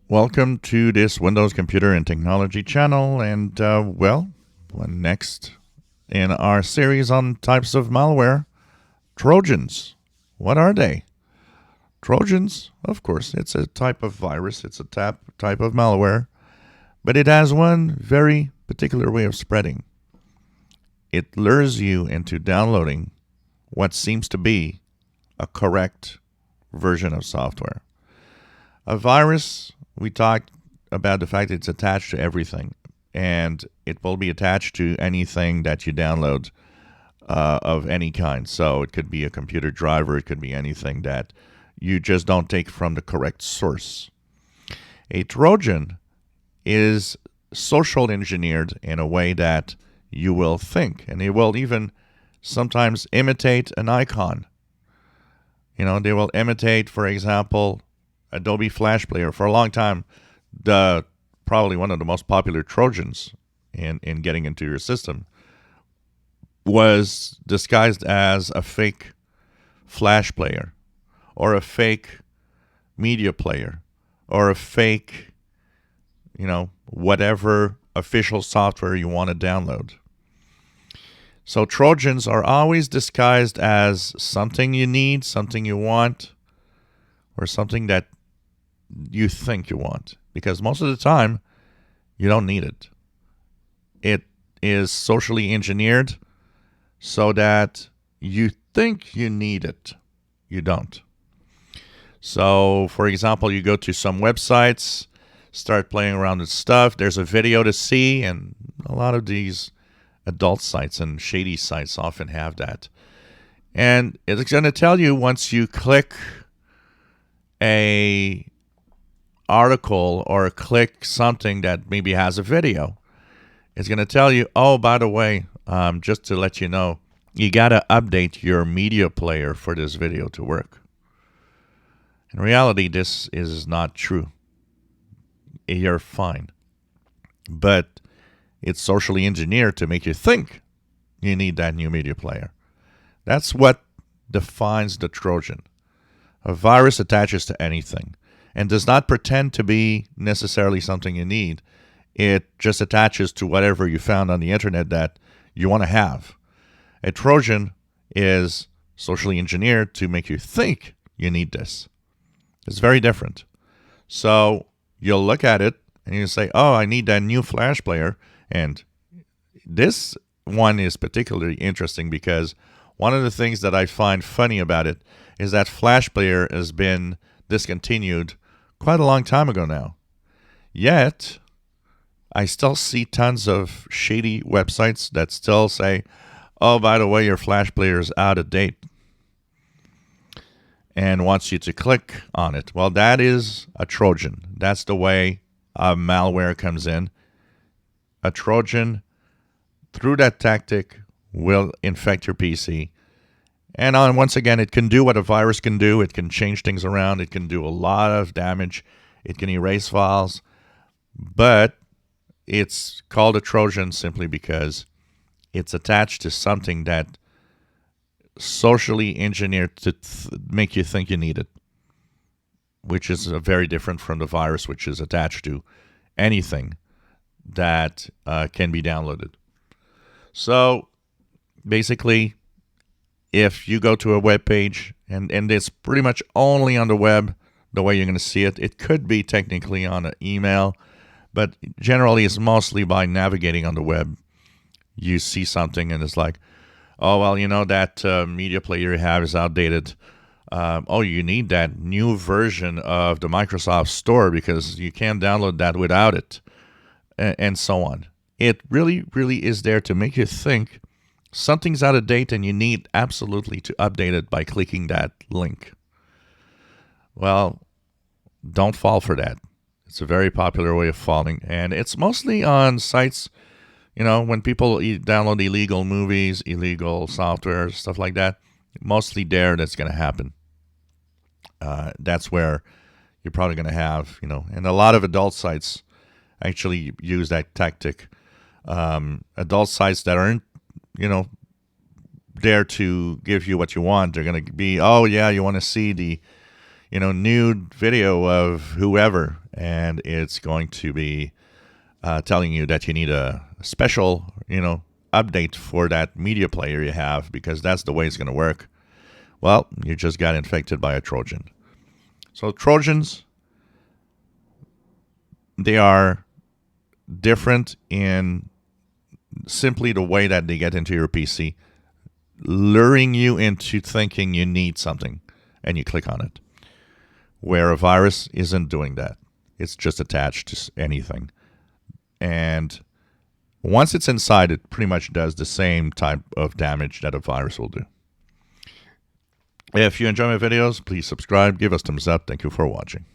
Welcome to this Windows Computer and Technology channel, and next in our series on types of malware, Trojans. What are they? Trojans, of course, it's a type of virus, it's a type of malware, but it has one very particular way of spreading. It lures you into downloading what seems to be a correct version of software. A virus, we talked about the fact it's attached to everything, and it will be attached to anything that you download of any kind. So it could be a computer driver, it could be anything that you just don't take from the correct source. A Trojan is social engineered in a way that you will think, and it will even sometimes imitate an icon. They will imitate, for example, Adobe Flash Player. For a long time, probably one of the most popular Trojans in getting into your system was disguised as a fake Flash player or a fake media player or a fake, whatever official software you want to download. So Trojans are always disguised as something you need, something you want, or something that you think you want, because most of the time you don't need it. It is socially engineered so that you think you need it. You don't. So, for example, you go to some websites, start playing around with stuff. There's a video to see, and a lot of these adult sites and shady sites often have that. And it's going to tell you once you click a article or click something that maybe has a video, it's going to tell you, oh, by the way, just to let you know, you got to update your media player for this video to work. In reality, this is not true. You're fine. But it's socially engineered to make you think you need that new media player. That's what defines the Trojan. A virus attaches to anything and does not pretend to be necessarily something you need. It just attaches to whatever you found on the internet that you want to have. A Trojan is socially engineered to make you think you need this. It's very different. So you'll look at it and you say, oh, I need that new Flash player. And this one is particularly interesting because one of the things that I find funny about it is that Flash player has been discontinued quite a long time ago now. Yet, I still see tons of shady websites that still say, oh, by the way, your Flash player is out of date, and wants you to click on it. Well, that is a Trojan. That's the way malware comes in. A Trojan, through that tactic, will infect your PC. And once again, it can do what a virus can do. It can change things around. It can do a lot of damage. It can erase files. But it's called a Trojan simply because it's attached to something that socially engineered to make you think you need it, which is very different from the virus, which is attached to anything that can be downloaded. So basically, if you go to a web page, and it's pretty much only on the web, the way you're going to see it. It could be technically on an email, but generally it's mostly by navigating on the web. You see something and it's like, oh, well, that media player you have is outdated. Oh, you need that new version of the Microsoft Store because you can't download that without it, and so on. It really, really is there to make you think something's out of date and you need absolutely to update it by clicking that link. Well, don't fall for that. It's a very popular way of falling, and it's mostly on sites, when people download illegal movies, illegal software, stuff like that. Mostly there that's going to happen. That's where you're probably going to have, and a lot of adult sites actually use that tactic. Adult sites that aren't, there to give you what you want. They're going to be, oh yeah, you want to see the, nude video of whoever, and it's going to be telling you that you need a special, update for that media player you have, because that's the way it's going to work. Well, you just got infected by a Trojan. So Trojans, they are different in simply the way that they get into your PC, luring you into thinking you need something, and you click on it. Where a virus isn't doing that. It's just attached to anything. And once it's inside, it pretty much does the same type of damage that a virus will do. If you enjoy my videos, please subscribe, give us thumbs up. Thank you for watching.